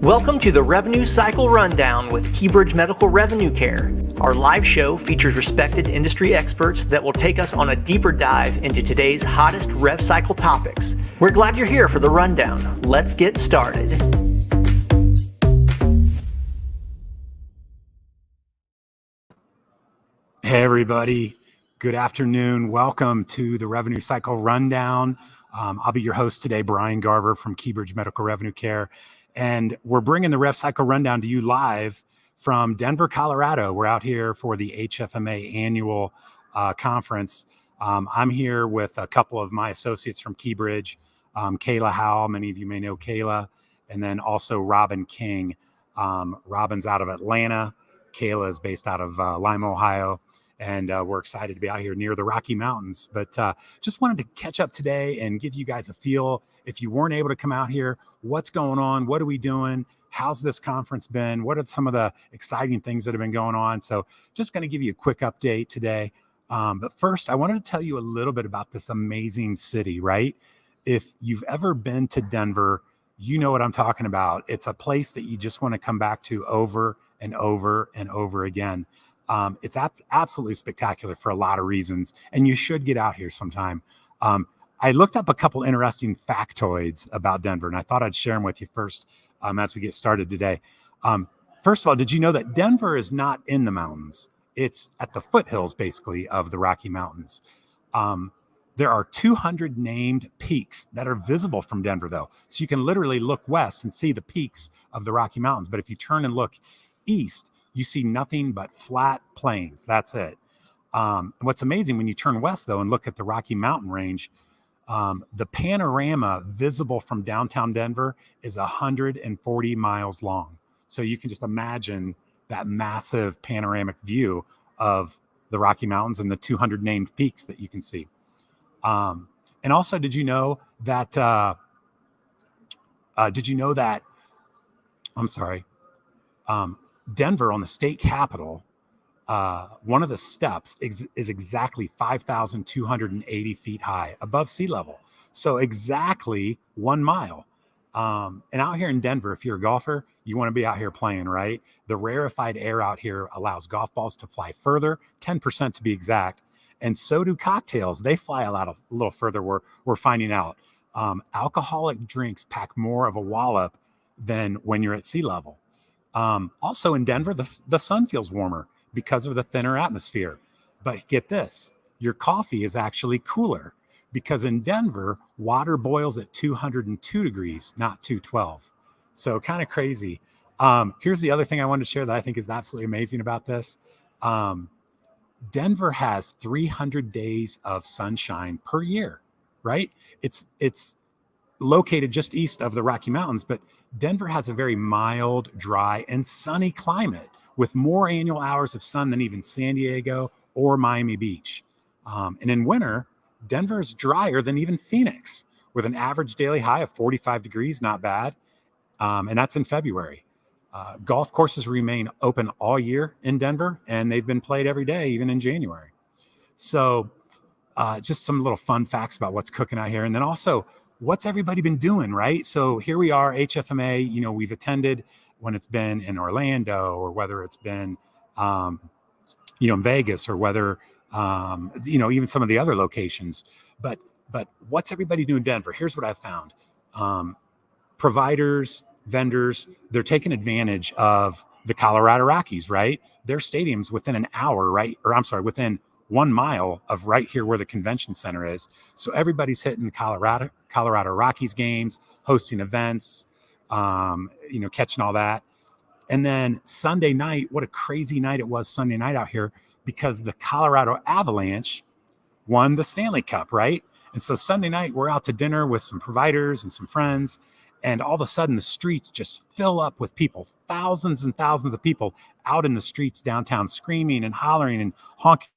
Welcome to the Revenue Cycle Rundown with Keybridge Medical Revenue Care. Our live show features respected industry experts that will take us on a deeper dive into today's hottest rev cycle topics. We're glad you're here for the rundown. Let's get started. Hey everybody, good afternoon. Welcome to the Revenue Cycle Rundown. I'll be your host today, Brian Garver from Keybridge Medical Revenue Care. And we're bringing the Rev Cycle Rundown to you live from Denver, Colorado. We're out here for the HFMA Annual Conference. I'm here with a couple of my associates from Keybridge, Kayla Howell, many of you may know Kayla, and then also Robin King. Robin's out of Atlanta. Kayla is based out of Lima, Ohio. And we're excited to be out here near the Rocky Mountains. But just wanted to catch up today and give you guys a feel. If you weren't able to come out here, what's going on? What are we doing? How's this conference been? What are some of the exciting things that have been going on? So just going to give you a quick update today. But first, I wanted to tell you a little bit about this amazing city, right? If you've ever been to Denver, you know what I'm talking about. It's a place that you just want to come back to over and over and over again. It's absolutely spectacular for a lot of reasons, and you should get out here sometime. I looked up a couple interesting factoids about Denver, and I thought I'd share them with you first as we get started today. First of all, did you know that Denver is not in the mountains? It's at the foothills, basically, of the Rocky Mountains. There are 200 named peaks that are visible from Denver, though. So you can literally look west and see the peaks of the Rocky Mountains. But if you turn and look east, you see nothing but flat plains. That's it. What's amazing when you turn west, though, and look at the Rocky Mountain range, the panorama visible from downtown Denver is 140 miles long. So you can just imagine that massive panoramic view of the Rocky Mountains and the 200 named peaks that you can see. And also, did you know that, Denver on the state capitol, one of the steps is exactly 5,280 feet high above sea level. So exactly 1 mile. And out here in Denver, if you're a golfer, you want to be out here playing, right? The rarefied air out here allows golf balls to fly further, 10% to be exact. And so do cocktails. They fly a little further. We're finding out. Alcoholic drinks pack more of a wallop than when you're at sea level. Also in Denver, the sun feels warmer because of the thinner atmosphere. But get this, your coffee is actually cooler because in Denver, water boils at 202 degrees, not 212. So kind of crazy. Here's the other thing I wanted to share that I think is absolutely amazing about this. Denver has 300 days of sunshine per year, right? It's located just east of the Rocky Mountains, but Denver has a very mild, dry, and sunny climate with more annual hours of sun than even San Diego or Miami Beach. And in winter, Denver is drier than even Phoenix with an average daily high of 45 degrees, not bad. And that's in February. Golf courses remain open all year in Denver, and they've been played every day, even in January. So just some little fun facts about what's cooking out here. And then also, what's everybody been doing, right? So here we are, HFMA, we've attended when it's been in Orlando or whether it's been, in Vegas or whether, even some of the other locations. But what's everybody doing in Denver? Here's what I found. Providers, vendors, they're taking advantage of the Colorado Rockies, right? Their stadium's within an hour, right? Within 1 mile of right here where the convention center is. So everybody's hitting the Colorado Rockies games, hosting events, catching all that. And then Sunday night, what a crazy night it was Sunday night out here because the Colorado Avalanche won the Stanley Cup, right? And so Sunday night, we're out to dinner with some providers and some friends. And all of a sudden, the streets just fill up with people, thousands and thousands of people out in the streets downtown, screaming and hollering and honking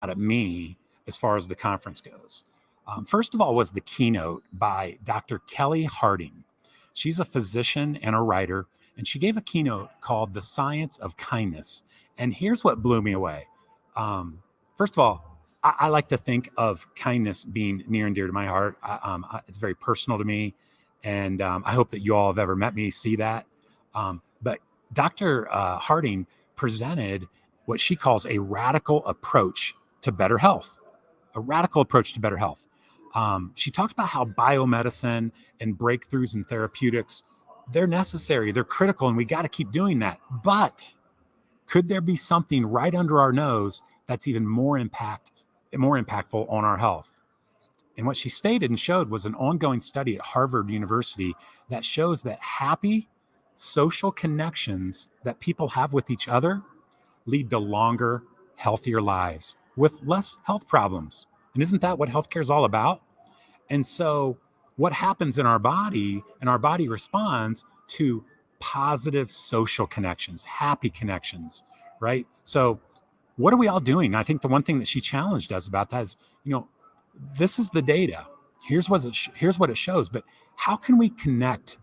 at me as far as the conference goes. First of all was the keynote by Dr. Kelly Harding. She's a physician and a writer, and she gave a keynote called The Science of Kindness. And here's what blew me away. First of all, I like to think of kindness being near and dear to my heart. It's very personal to me. And I hope that you all have ever met me, see that. But Dr. Harding presented what she calls a radical approach to better health. A radical approach to better health. She talked about how biomedicine and breakthroughs in therapeutics, they're necessary, they're critical, and we got to keep doing that. But could there be something right under our nose that's even more impactful on our health? And what she stated and showed was an ongoing study at Harvard University that shows that happy social connections that people have with each other lead to longer, healthier lives with less health problems. And isn't that what healthcare is all about? And so what happens in our body, and our body responds to positive social connections, happy connections, right? So what are we all doing? I think the one thing that she challenged us about that is, this is the data. Here's what it shows, but how can we connect?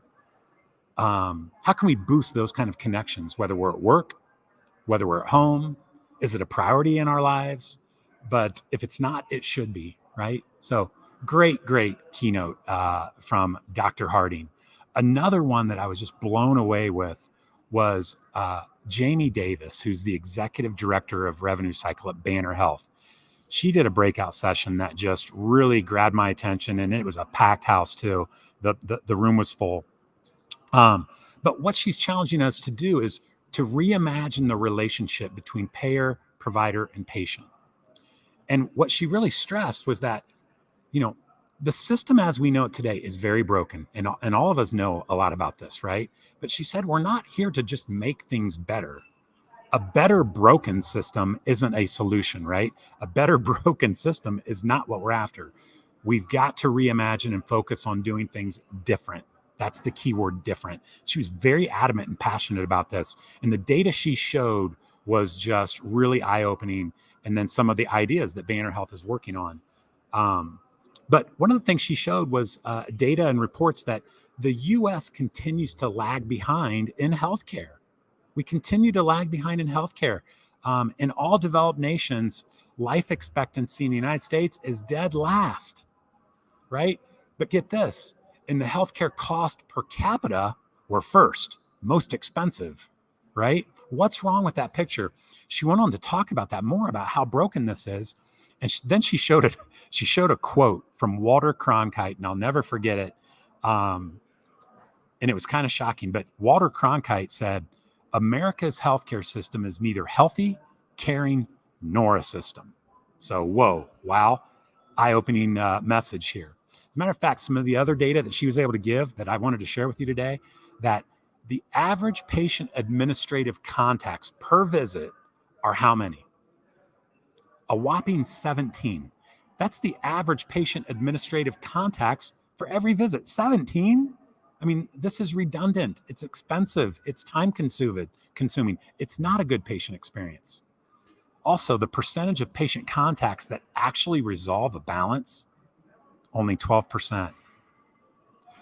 How can we boost those kind of connections, whether we're at work, whether we're at home? Is it a priority in our lives? But if it's not, it should be, right? So great keynote from Dr. Harding. Another one that I was just blown away with was Jamie Davis, who's the executive director of revenue cycle at Banner Health. She did a breakout session that just really grabbed my attention, and it was a packed house too. The room was full. But what she's challenging us to do is to reimagine the relationship between payer, provider, and patient. And what she really stressed was that, the system as we know it today is very broken. And all of us know a lot about this, right? But she said, we're not here to just make things better. A better broken system isn't a solution, right? A better broken system is not what we're after. We've got to reimagine and focus on doing things different. That's the key word, different. She was very adamant and passionate about this. And the data she showed was just really eye-opening. And then some of the ideas that Banner Health is working on. But one of the things she showed was data and reports that the U.S. continues to lag behind in healthcare. We continue to lag behind in healthcare. In all developed nations, life expectancy in the United States is dead last, right? But get this, in the healthcare cost per capita, we're first, most expensive, right? What's wrong with that picture? She went on to talk about that more, about how broken this is. And then she showed it. She showed a quote from Walter Cronkite, and I'll never forget it. And it was kind of shocking, but Walter Cronkite said, America's healthcare system is neither healthy, caring, nor a system. So, wow, eye-opening message here. As a matter of fact, some of the other data that she was able to give that I wanted to share with you today, that the average patient administrative contacts per visit are how many? A whopping 17. That's the average patient administrative contacts for every visit. 17? I mean, this is redundant. It's expensive. It's time consuming. It's not a good patient experience. Also, the percentage of patient contacts that actually resolve a balance, only 12%.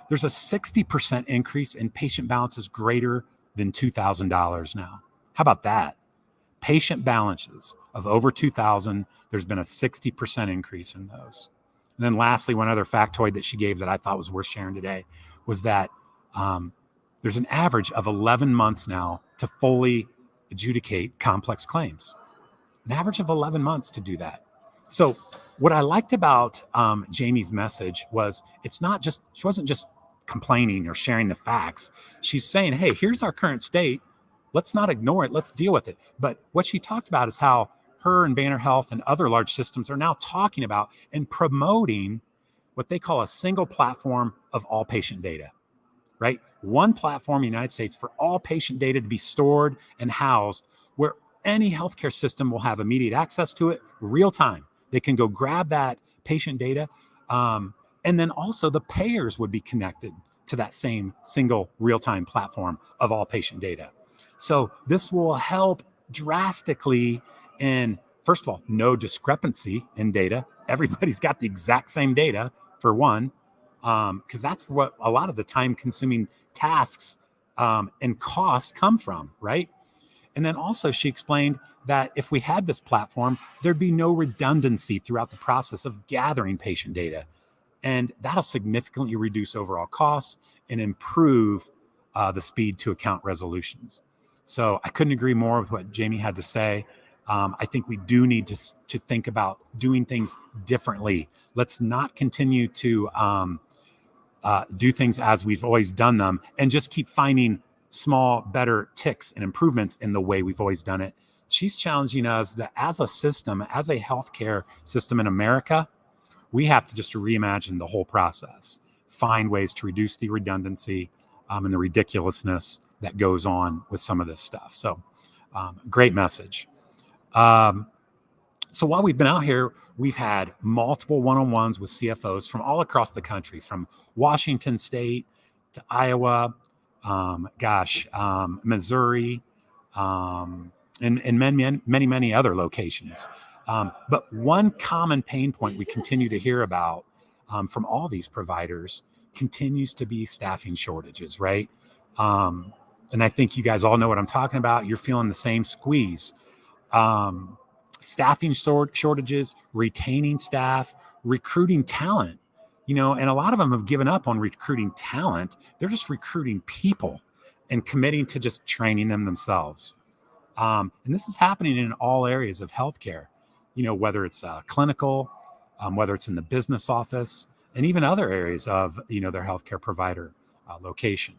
There's a 60% increase in patient balances greater than $2,000 now. How about that? Patient balances of over $2,000, there's been a 60% increase in those. And then lastly, one other factoid that she gave that I thought was worth sharing today was that there's an average of 11 months now to fully adjudicate complex claims. An average of 11 months to do that. So what I liked about Jamie's message was she wasn't just complaining or sharing the facts. She's saying, hey, here's our current state. Let's not ignore it. Let's deal with it. But what she talked about is how her and Banner Health and other large systems are now talking about and promoting what they call a single platform of all patient data, right? One platform in the United States for all patient data to be stored and housed, where any healthcare system will have immediate access to it, real time. They can go grab that patient data. And then also the payers would be connected to that same single real-time platform of all patient data. So this will help drastically in, first of all, no discrepancy in data. Everybody's got the exact same data, for one. because that's what a lot of the time-consuming tasks and costs come from, right? And then also she explained that if we had this platform, there'd be no redundancy throughout the process of gathering patient data. And that'll significantly reduce overall costs and improve the speed to account resolutions. So I couldn't agree more with what Jamie had to say. I think we do need to think about doing things differently. Let's not continue to do things as we've always done them and just keep finding small, better ticks and improvements in the way we've always done it. She's challenging us that as a system, as a healthcare system in America, we have to just reimagine the whole process, find ways to reduce the redundancy and the ridiculousness that goes on with some of this stuff. So great message. So while we've been out here, we've had multiple one-on-ones with CFOs from all across the country, from Washington State to Iowa, Missouri, and many other locations. But one common pain point we continue to hear about from all these providers continues to be staffing shortages, right? And I think you guys all know what I'm talking about. You're feeling the same squeeze. Staffing shortages, retaining staff, recruiting talent, and a lot of them have given up on recruiting talent. They're just recruiting people and committing to just training them themselves. And this is happening in all areas of healthcare, whether it's clinical, whether it's in the business office, and even other areas of, their healthcare provider location.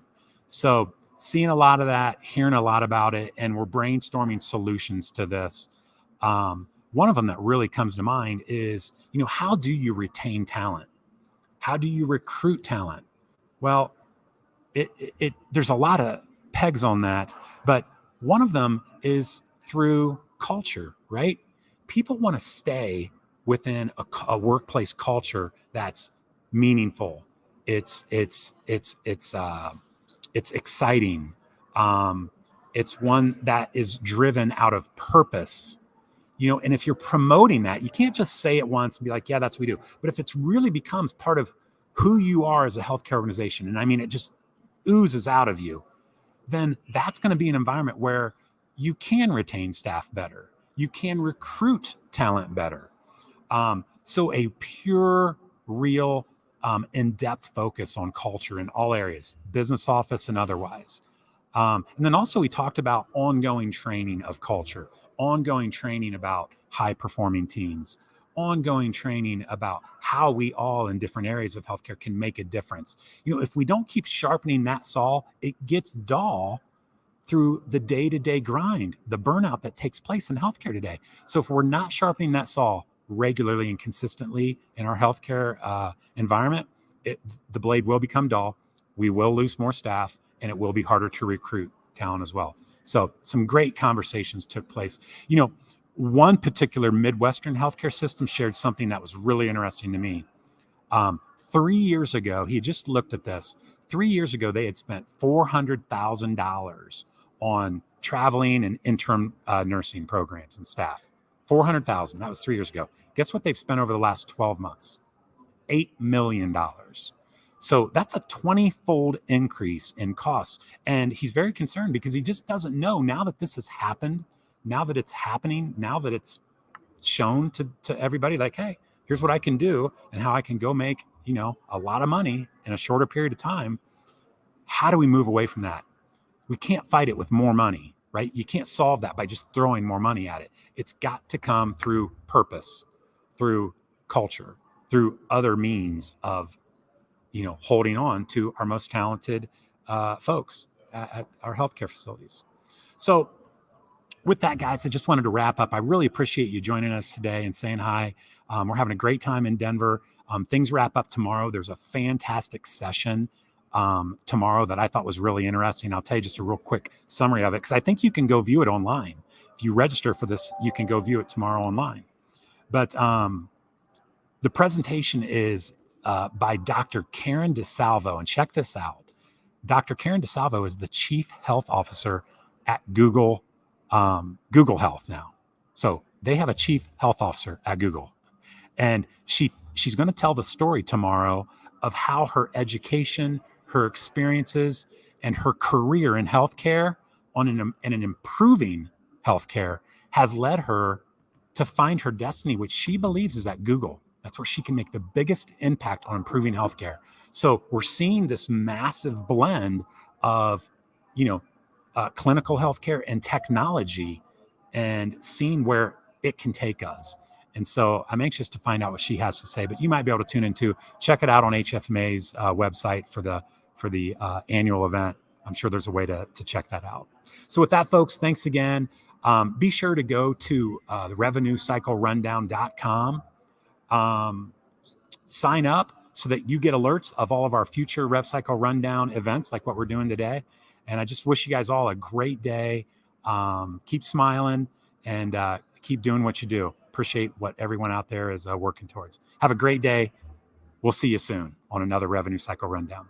So seeing a lot of that, hearing a lot about it, and we're brainstorming solutions to this. One of them that really comes to mind is, how do you retain talent? How do you recruit talent? Well, there's a lot of pegs on that, but one of them is through culture, right? People want to stay within a workplace culture that's meaningful. It's exciting. It's one that is driven out of purpose. And if you're promoting that, you can't just say it once and be like, yeah, that's what we do. But if it really becomes part of who you are as a healthcare organization, and I mean, it just oozes out of you, then that's going to be an environment where you can retain staff better. You can recruit talent better. So a pure, real, in-depth focus on culture in all areas, business office and otherwise. And then also we talked about ongoing training of culture, ongoing training about high-performing teams, ongoing training about how we all in different areas of healthcare can make a difference. If we don't keep sharpening that saw, it gets dull through the day-to-day grind, the burnout that takes place in healthcare today. So if we're not sharpening that saw regularly and consistently in our healthcare environment, the blade will become dull. We will lose more staff, and it will be harder to recruit talent as well. So some great conversations took place. One particular Midwestern healthcare system shared something that was really interesting to me. 3 years ago, he just looked at this. 3 years ago, they had spent $400,000 on traveling and interim nursing programs and staff. $400,000. That was 3 years ago. Guess what they've spent over the last 12 months? $8 million. So that's a 20-fold increase in costs. And he's very concerned because he just doesn't know, now that this has happened, now that it's happening, now that it's shown to everybody, like, hey, here's what I can do and how I can go make, a lot of money in a shorter period of time. How do we move away from that? We can't fight it with more money, right? You can't solve that by just throwing more money at it. It's got to come through purpose, through culture, through other means of, holding on to our most talented folks at our healthcare facilities. So with that, guys, I just wanted to wrap up. I really appreciate you joining us today and saying hi. We're having a great time in Denver. Things wrap up tomorrow. There's a fantastic session tomorrow that I thought was really interesting. I'll tell you just a real quick summary of it, because I think you can go view it online. If you register for this, you can go view it tomorrow online. But the presentation is by Dr. Karen DeSalvo. And check this out. Dr. Karen DeSalvo is the Chief Health Officer at Google Health now. So they have a Chief Health Officer at Google. And she's going to tell the story tomorrow of how her education, her experiences, and her career in healthcare in an improving healthcare has led her to find her destiny, which she believes is at Google. That's where she can make the biggest impact on improving healthcare. So we're seeing this massive blend of, clinical healthcare and technology, and seeing where it can take us. And so I'm anxious to find out what she has to say, but you might be able to tune into, check it out on HFMA's website for the annual event. I'm sure there's a way to check that out. So with that, folks, thanks again. Be sure to go to the revenuecyclerundown.com. Sign up so that you get alerts of all of our future Rev Cycle Rundown events like what we're doing today. And I just wish you guys all a great day. Keep smiling and keep doing what you do. Appreciate what everyone out there is working towards. Have a great day. We'll see you soon on another Revenue Cycle Rundown.